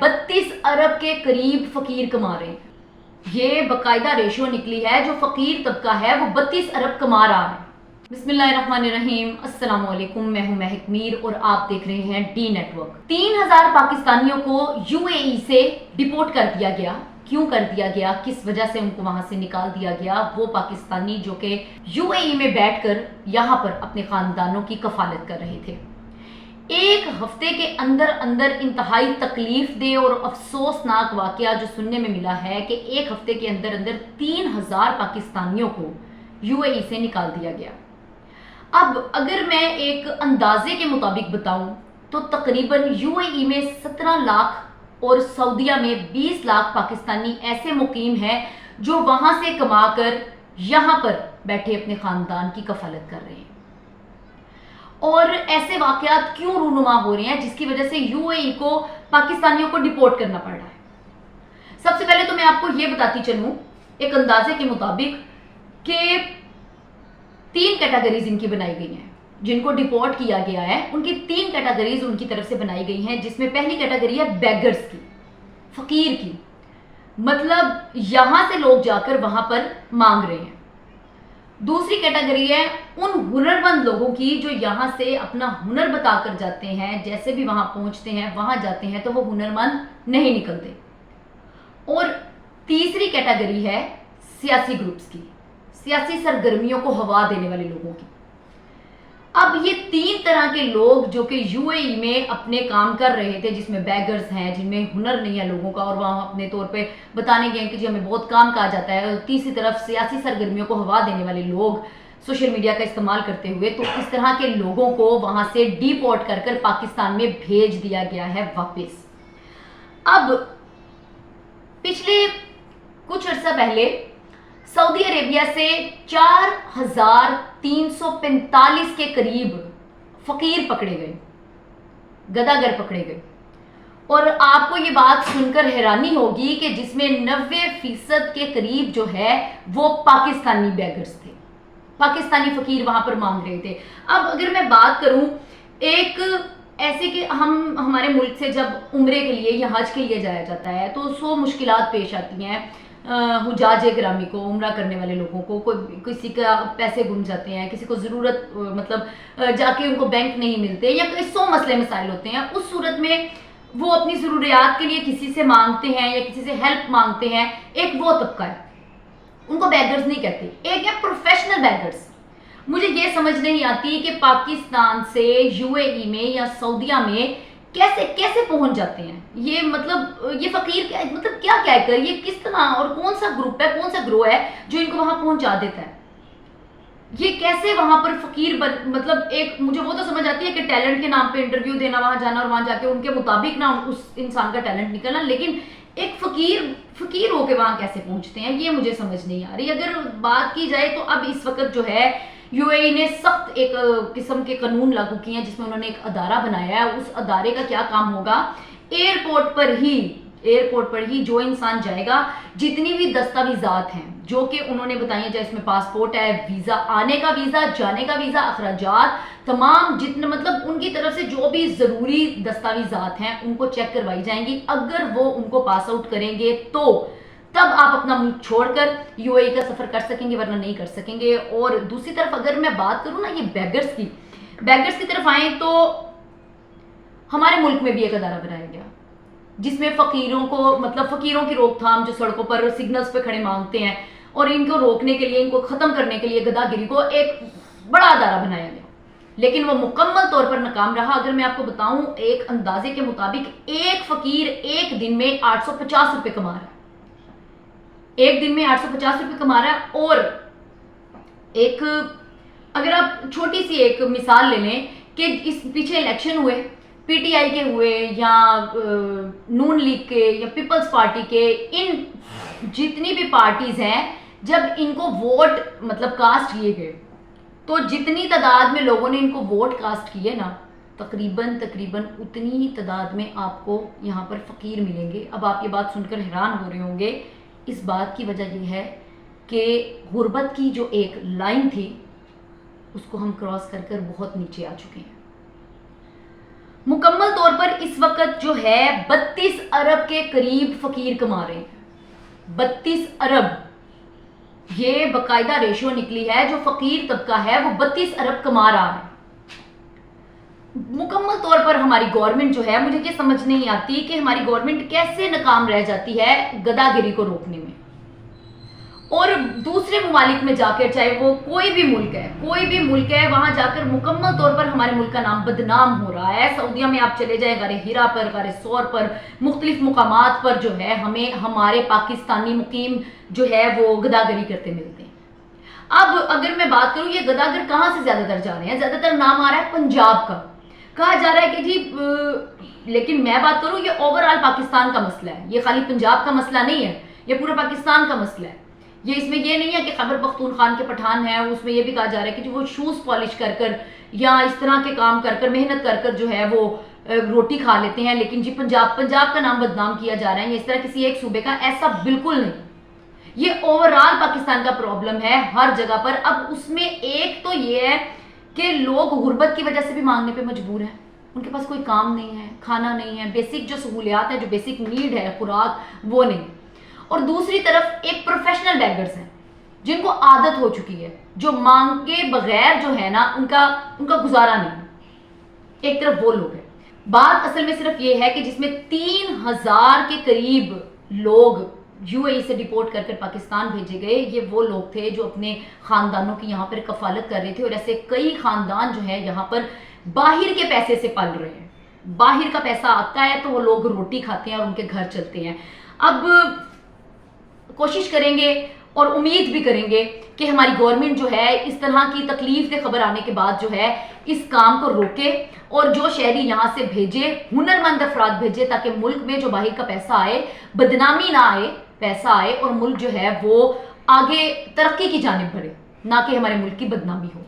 32 अरब के करीब फकीर कमा रहे हैं। ये बाकायदा रेशियो निकली है, जो फकीर तबका है वो 32 अरब कमा रहा है। बिस्मिल्लाहिर्रहमानिर्रहीम, अस्सलाम वालेकुम, मैं हूं महक मीर और आप देख रहे हैं डी नेटवर्क। 3000 पाकिस्तानियों को यूएई से डिपोर्ट कर दिया गया। क्यों कर दिया गया, किस वजह से उनको वहां से निकाल दिया गया? वो पाकिस्तानी जो कि यूएई में बैठकर यहाँ पर अपने खानदानों की कफालत कर रहे थे। एक हफ्ते के अंदर अंदर इंतहाई तकलीफ दे और अफसोसनाक वाकया जो सुनने में मिला है कि एक हफ्ते के अंदर अंदर 3000 पाकिस्तानियों को यूएई से निकाल दिया गया। अब अगर मैं एक अंदाजे के मुताबिक बताऊं तो तकरीबन यूएई में 17 लाख और सऊदीया में 20 लाख पाकिस्तानी ऐसे मुकीम हैं जो वहां से कमाकर यहां पर बैठे अपने खानदान की कफालत कर रहे हैं। और ऐसे वाकयात क्यों रूनुमा हो रहे हैं जिसकी वजह से यूएई को पाकिस्तानियों को डिपोर्ट करना पड़ रहा है? सबसे पहले तो मैं आपको ये बताती चलूं एक अंदाजे के मुताबिक कि 3 कैटेगरीज इनकी बनाई गई हैं। जिनको डिपोर्ट किया गया है उनकी 3 कैटेगरीज उनकी तरफ से बनाई गई हैं, जिसमें पहली कैटेगरी है बेगर्स की, फकीर की, मतलब यहां से लोग जाकर वहां पर मांग रहे हैं। दूसरी कैटेगरी है उन हुनरमंद लोगों की जो यहां से अपना हुनर बताकर जाते हैं, जैसे भी वहां पहुंचते हैं वहां जाते हैं तो वो हुनरमंद नहीं निकलते। और तीसरी कैटेगरी है सियासी ग्रुप्स की, सियासी सरगर्मियों को हवा देने वाले लोगों की। अब ये 3 तरह के लोग जो कि यूएई में अपने काम कर रहे थे, जिसमें बैगर्स हैं, जिनमें हुनर नहीं है लोगों का और वहां अपने तौर पे बताने गए कि जी हमें बहुत काम कहा जाता है, और तीसरी तरफ सियासी सरगर्मियों को हवा देने वाले लोग सोशल मीडिया का इस्तेमाल करते हुए, तो इस तरह के लोगों को वहां से डिपोर्ट कर पाकिस्तान में भेज दिया गया है वापस। अब पिछले कुछ अर्सा पहले सऊदी अरेबिया से 4345 के करीब फकीर पकड़े गए, गदागर पकड़े गए। और आपको ये बात सुनकर हैरानी होगी कि जिसमें 90% के करीब जो है वो पाकिस्तानी बेगर्स थे, पाकिस्तानी फकीर वहां पर मांग रहे थे। अब अगर मैं बात करूं एक ऐसे कि हमारे मुल्क से जब उम्रे के लिए या हज के लिए जाया जाता है तो 100 मुश्किलात पेश आती हैं हुजाज ग्रामी को, उम्रा करने वाले लोगों को। कोई किसी का पैसे गुम जाते हैं, किसी को ज़रूरत मतलब जाके उनको बैंक नहीं मिलते, या 100 मसले मसाइल होते हैं। उस सूरत में वो अपनी ज़रूरियात के लिए किसी से मांगते हैं या किसी से हेल्प मांगते हैं। एक वो तबका है, उनको बैगर्स नहीं कहते। एक है प्रोफेशनल बैगर्स। मुझे ये समझ नहीं आती कि पाकिस्तान से यूएई में या सऊदीया में कैसे कैसे पहुंच जाते हैं ये, मतलब ये फकीर क्या, मतलब क्या कहकर ये किस तरह और कौन सा ग्रुप है, कौन सा ग्रोह है जो इनको वहां पहुंचा देता है? ये कैसे वहां पर फकीर मतलब एक मुझे वो तो समझ आती है कि टैलेंट के नाम पे इंटरव्यू देना, वहां जाना और वहां जाके उनके मुताबिक ना उस इंसान का टैलेंट निकलना, लेकिन एक फकीर होके वहां कैसे पहुंचते हैं ये मुझे समझ नहीं आ रही। अगर बात की जाए तो अब इस वक्त जो है यूएई ने सख्त एक किस्म के कानून लागू किए हैं, जिसमें उन्होंने एक अदारा बनाया है। उस अदारे का क्या काम होगा, एयरपोर्ट पर ही जो इंसान जाएगा, जितनी भी दस्तावेजात हैं जो कि उन्होंने बताई है, जैसे इसमें पासपोर्ट है, वीजा, आने का वीजा, जाने का वीजा, अखराजात, तमाम जितने मतलब उनकी तरफ से जो भी जरूरी दस्तावेजात हैं उनको चेक करवाई जाएंगी। अगर वो उनको पास आउट करेंगे तो तब आप अपना मुल्क छोड़कर यूएई का सफर कर सकेंगे, वरना नहीं कर सकेंगे। और दूसरी तरफ अगर मैं बात करूं ना ये बैगर्स की तरफ आए तो हमारे मुल्क में भी एक अदारा बनाया गया जिसमें फकीरों को, मतलब फकीरों की रोकथाम, जो सड़कों पर सिग्नल्स पे खड़े मांगते हैं, और इनको रोकने के लिए, इनको खत्म करने के लिए गदागिरी को एक बड़ा अदारा बनाया गया, लेकिन वो मुकम्मल तौर पर नाकाम रहा। अगर मैं आपको बताऊं एक अंदाजे के मुताबिक एक फकीर एक दिन में 850 रुपए कमा रहा है, एक दिन में 850 रुपए कमा रहा है। और एक अगर आप छोटी सी एक मिसाल ले लें कि इस पीछे इलेक्शन हुए, पीटीआई के हुए या नून लीग के या पीपल्स पार्टी के, इन जितनी भी पार्टीज हैं, जब इनको वोट मतलब कास्ट किए गए तो जितनी तादाद में लोगों ने इनको वोट कास्ट किए ना, तकरीबन उतनी ही तादाद में आपको यहाँ पर फकीर मिलेंगे। अब आप ये बात सुनकर हैरान हो रहे होंगे, इस बात की वजह यह है कि गुर्बत की जो एक लाइन थी उसको हम क्रॉस कर बहुत नीचे आ चुके हैं। मुकम्मल तौर पर इस वक्त जो है 32 अरब के करीब फकीर कमा रहे हैं। 32 अरब, ये बाकायदा रेशियो निकली है, जो फकीर तबका है वो 32 अरब कमा रहा है। मुकम्मल तौर पर हमारी गवर्नमेंट जो है, मुझे ये समझ नहीं आती कि हमारी गवर्नमेंट कैसे नाकाम रह जाती है गदागिरी को रोकने में। और दूसरे ममालिक में जाकर, चाहे वो कोई भी मुल्क है, वहां जाकर मुकम्मल तौर पर हमारे मुल्क का नाम बदनाम हो रहा है। सऊदीया में आप चले जाएं, गारे हिरा पर, गारे सौर पर, मुख्तलिफ मुकामात पर जो है हमें हमारे पाकिस्तानी मुकीम जो है वो गदागरी करते मिलते हैं। अब अगर मैं बात करूं, ये गदागर कहाँ से ज्यादातर जा रहे हैं? ज्यादातर नाम आ रहा है पंजाब का, कहा जा रहा है कि जी लेकिन मैं बात करूं, ये ओवरऑल पाकिस्तान का मसला है, ये खाली पंजाब का मसला नहीं है, ये पूरा पाकिस्तान का मसला है। ये इसमें ये नहीं है कि खैबर पख्तूनख्वा के पठान है, उसमें ये भी कहा जा रहा है कि जो वो शूज़ पॉलिश कर कर या इस तरह के काम कर कर, मेहनत कर कर जो है वो रोटी खा लेते हैं, लेकिन जी पंजाब का नाम बदनाम किया जा रहा है। इस तरह किसी एक सूबे का, ऐसा बिल्कुल नहीं। ये ओवरऑल पाकिस्तान का प्रॉब्लम है हर जगह पर। अब उसमें एक तो ये है कि लोग गुर्बत की वजह से भी मांगने पे मजबूर हैं, उनके पास कोई काम नहीं है, खाना नहीं है, बेसिक जो सहूलियात है, जो बेसिक नीड है, खुराक, वो नहीं। और दूसरी तरफ एक प्रोफेशनल बेगर्स हैं जिनको आदत हो चुकी है, जो मांग के बगैर जो है ना उनका गुजारा नहीं। एक तरफ वो लोग हैं। बात असल में सिर्फ ये है कि जिसमें 3000 के करीब लोग यूएई से डिपोर्ट कर कर पाकिस्तान भेजे गए, ये वो लोग थे जो अपने खानदानों की यहाँ पर कफालत कर रहे थे। और ऐसे कई खानदान जो है यहाँ पर बाहर के पैसे से पल रहे हैं। बाहर का पैसा आता है तो वो लोग रोटी खाते हैं और उनके घर चलते हैं। अब कोशिश करेंगे और उम्मीद भी करेंगे कि हमारी गवर्नमेंट जो है इस तरह की तकलीफ के खबर आने के बाद जो है इस काम को रोके और जो शहरी यहाँ से भेजे, हुनरमंद अफराद भेजे, ताकि मुल्क में जो बाहर का पैसा आए, बदनामी ना आए, पैसा आए और मुल्क जो है वो आगे तरक्की की जानिब बढ़े, ना कि हमारे मुल्क की बदनामी हो।